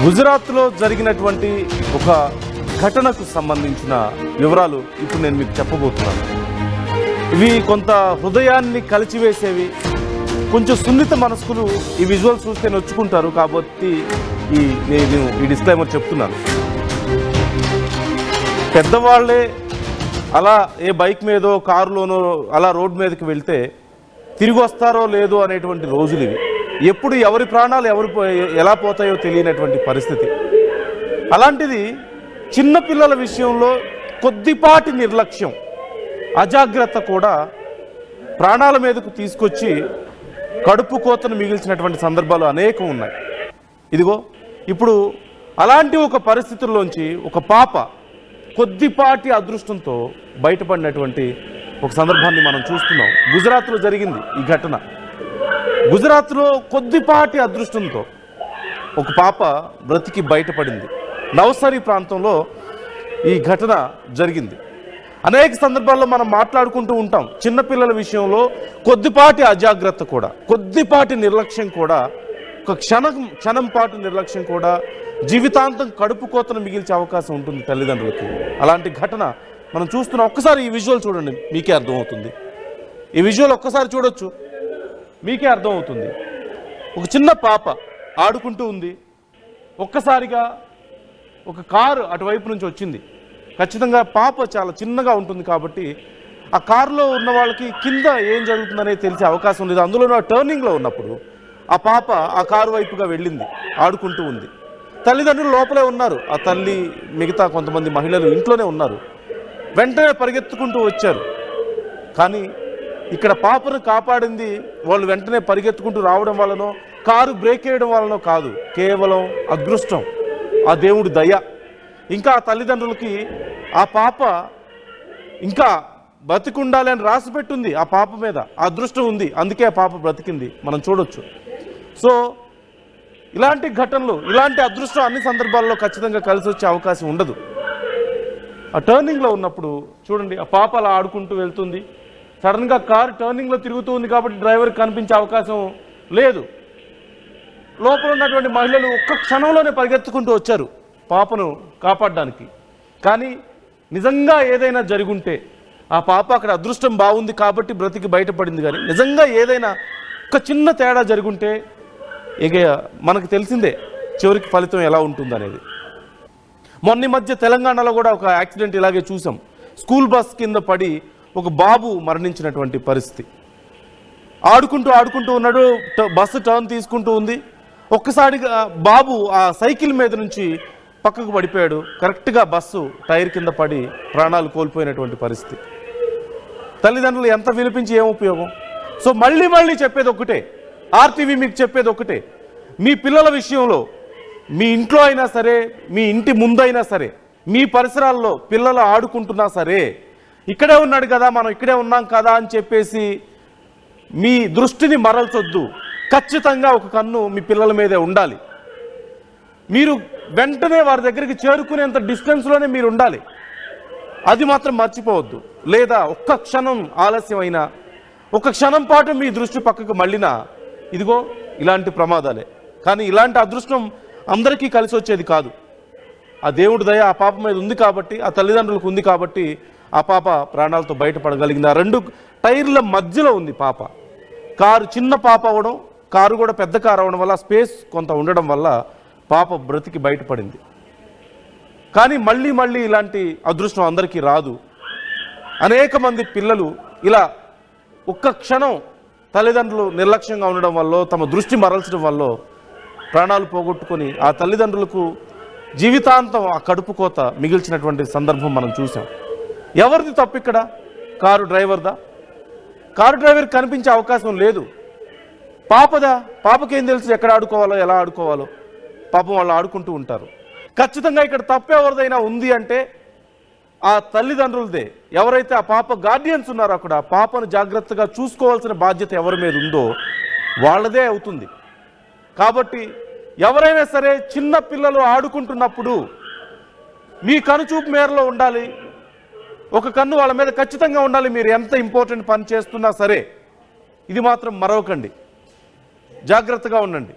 గుజరాత్లో జరిగినటువంటి ఒక ఘటనకు సంబంధించిన వివరాలు ఇప్పుడు నేను మీకు చెప్పబోతున్నాను. ఇవి కొంత హృదయాన్ని కలిచివేసేవి. కొంచెం సున్నిత మనస్కులు ఈ విజువల్స్ చూస్తే నొచ్చుకుంటారు కాబట్టి నేను ఈ డిస్క్లైమర్ చెప్తున్నాను. పెద్దవాళ్లే అలా ఏ బైక్ మీదో కారులోనో అలా రోడ్డు మీదకి వెళ్తే తిరిగి వస్తారో లేదో అనేటువంటి రోజులు ఇవి. ఎప్పుడు ఎవరి ప్రాణాలు ఎలా పోతాయో తెలియనటువంటి పరిస్థితి. అలాంటిది చిన్నపిల్లల విషయంలో కొద్దిపాటి నిర్లక్ష్యం, అజాగ్రత్త కూడా ప్రాణాల మీదకు తీసుకొచ్చి కడుపు కోతను మిగిల్చినటువంటి సందర్భాలు అనేకం ఉన్నాయి. ఇదిగో ఇప్పుడు అలాంటి ఒక పరిస్థితుల్లోంచి ఒక పాప కొద్దిపాటి అదృష్టంతో బయటపడినటువంటి ఒక సందర్భాన్ని మనం చూస్తున్నాం. గుజరాత్లో జరిగింది ఈ ఘటన. గుజరాత్లో కొద్దిపాటి అదృష్టంతో ఒక పాప బ్రతికి బయటపడింది. నవసరి ప్రాంతంలో ఈ ఘటన జరిగింది. అనేక సందర్భాల్లో మనం మాట్లాడుకుంటూ ఉంటాం. చిన్నపిల్లల విషయంలో కొద్దిపాటి అజాగ్రత్త కూడా, కొద్దిపాటి నిర్లక్ష్యం కూడా, ఒక క్షణం పాటు నిర్లక్ష్యం కూడా జీవితాంతం కడుపు కోతను మిగిల్చే అవకాశం ఉంటుంది తల్లిదండ్రులకి. అలాంటి ఘటన మనం చూస్తున్నాం. ఒక్కసారి ఈ విజువల్ చూడండి, మీకే అర్థమవుతుంది. ఈ విజువల్ ఒక్కసారి చూడొచ్చు, మీకే అర్థమవుతుంది. ఒక చిన్న పాప ఆడుకుంటూ ఉంది. ఒక్కసారిగా ఒక కారు అటువైపు నుంచి వచ్చింది. ఖచ్చితంగా పాప చాలా చిన్నగా ఉంటుంది కాబట్టి ఆ కారులో ఉన్న వాళ్ళకి కింద ఏం జరుగుతుందనేది తెలిసే అవకాశం లేదు. అందులో టర్నింగ్లో ఉన్నప్పుడు ఆ పాప ఆ కారు వైపుగా వెళ్ళింది, ఆడుకుంటూ ఉంది. తల్లిదండ్రులు లోపలే ఉన్నారు. ఆ తల్లి, మిగతా కొంతమంది మహిళలు ఇంట్లోనే ఉన్నారు. వెంటనే పరిగెత్తుకుంటూ వచ్చారు. కానీ ఇక్కడ పాపను కాపాడింది వాళ్ళు వెంటనే పరిగెత్తుకుంటూ రావడం వల్లనో, కారు బ్రేక్ వేయడం వల్లనో కాదు, కేవలం అదృష్టం, ఆ దేవుడి దయ. ఇంకా ఆ తల్లిదండ్రులకి ఆ పాప ఇంకా బ్రతికుండాలి అని రాసి పెట్టుంది. ఆ పాప మీద ఆ అదృష్టం ఉంది, అందుకే ఆ పాప బ్రతికింది, మనం చూడొచ్చు. సో ఇలాంటి ఘటనలు, ఇలాంటి అదృష్టం అన్ని సందర్భాల్లో ఖచ్చితంగా కలిసి వచ్చే అవకాశం ఉండదు. ఆ టర్నింగ్లో ఉన్నప్పుడు చూడండి, ఆ పాప అలా ఆడుకుంటూ వెళ్తుంది. సడన్గా కారు టర్నింగ్లో తిరుగుతూ ఉంది కాబట్టి డ్రైవర్కి కనిపించే అవకాశం లేదు. లోపల ఉన్నటువంటి మహిళలు ఒక్క క్షణంలోనే పరిగెత్తుకుంటూ వచ్చారు పాపను కాపాడడానికి. కానీ నిజంగా ఏదైనా జరుగుంటే, ఆ పాప అక్కడ అదృష్టం బాగుంది కాబట్టి బ్రతికి బయటపడింది. కానీ నిజంగా ఏదైనా ఒక చిన్న తేడా జరుగుంటే ఇక మనకు తెలిసిందే చివరికి ఫలితం ఎలా ఉంటుందనేది. మొన్న మధ్య తెలంగాణలో కూడా ఒక యాక్సిడెంట్ ఇలాగే చూసాం. స్కూల్ బస్ కింద పడి ఒక బాబు మరణించినటువంటి పరిస్థితి. ఆడుకుంటూ ఉన్నాడు, బస్సు టర్న్ తీసుకుంటూ ఉంది. ఒక్కసారిగా బాబు ఆ సైకిల్ మీద నుంచి పక్కకు పడిపోయాడు. కరెక్ట్గా బస్సు టైర్ కింద పడి ప్రాణాలు కోల్పోయినటువంటి పరిస్థితి. తల్లిదండ్రులు ఎంత వినిపించి ఏం ఉపయోగం? సో మళ్ళీ చెప్పేది ఒకటే, ఆర్టీవీ మీకు చెప్పేది ఒకటే, మీ పిల్లల విషయంలో మీ ఇంట్లో అయినా సరే, మీ ఇంటి ముందైనా సరే, మీ పరిసరాల్లో పిల్లలు ఆడుకుంటున్నా సరే, ఇక్కడే ఉన్నాడు కదా, మనం ఇక్కడే ఉన్నాం కదా అని చెప్పేసి మీ దృష్టిని మరల్చొద్దు. ఖచ్చితంగా ఒక కన్ను మీ పిల్లల మీదే ఉండాలి. మీరు వెంటనే వారి దగ్గరికి చేరుకునేంత డిస్టెన్స్లోనే మీరు ఉండాలి. అది మాత్రం మర్చిపోవద్దు. లేదా ఒక్క క్షణం ఆలస్యమైనా, ఒక క్షణం పాటు మీ దృష్టి పక్కకు మళ్ళినా ఇదిగో ఇలాంటి ప్రమాదాలే. కానీ ఇలాంటి అదృష్టం అందరికీ కలిసి వచ్చేది కాదు. ఆ దేవుడి దయ ఆ పాప మీద ఉంది కాబట్టి, ఆ తల్లిదండ్రులకు ఉంది కాబట్టి ఆ పాప ప్రాణాలతో బయటపడగలిగింది. ఆ రెండు టైర్ల మధ్యలో ఉంది పాప. కారు చిన్న పాప అవ్వడం, కారు కూడా పెద్ద కారు అవ్వడం వల్ల స్పేస్ కొంత ఉండడం వల్ల పాప బ్రతికి బయటపడింది. కానీ మళ్ళీ ఇలాంటి అదృష్టం అందరికీ రాదు. అనేక మంది పిల్లలు ఇలా ఒక్క క్షణం తల్లిదండ్రులు నిర్లక్ష్యంగా ఉండడం వల్ల, తమ దృష్టి మరల్చడం వల్ల ప్రాణాలు పోగొట్టుకొని ఆ తల్లిదండ్రులకు జీవితాంతం ఆ కడుపు కోత మిగిల్చినటువంటి సందర్భం మనం చూసాం. ఎవరిది తప్పు ఇక్కడ? కారు డ్రైవర్దా? కారు డ్రైవర్కి కనిపించే అవకాశం లేదు. పాపదా? పాపకేం తెలుసు ఎక్కడ ఆడుకోవాలో, ఎలా ఆడుకోవాలో? పాపం వాళ్ళు ఆడుకుంటూ ఉంటారు. ఖచ్చితంగా ఇక్కడ తప్పు ఎవరిదైనా ఉంది అంటే ఆ తల్లిదండ్రులదే. ఎవరైతే ఆ పాప గార్డియన్స్ ఉన్నారో అక్కడ ఆ పాపను జాగ్రత్తగా చూసుకోవాల్సిన బాధ్యత ఎవరి మీద ఉందో వాళ్ళదే అవుతుంది. కాబట్టి ఎవరైనా సరే చిన్న పిల్లలు ఆడుకుంటున్నప్పుడు మీ కనుచూపు మేరలో ఉండాలి. ఒక కన్ను వాళ్ళ మీద ఖచ్చితంగా ఉండాలి. మీరు ఎంత ఇంపార్టెంట్ పని చేస్తున్నా సరే ఇది మాత్రం మరవకండి, జాగ్రత్తగా ఉండండి.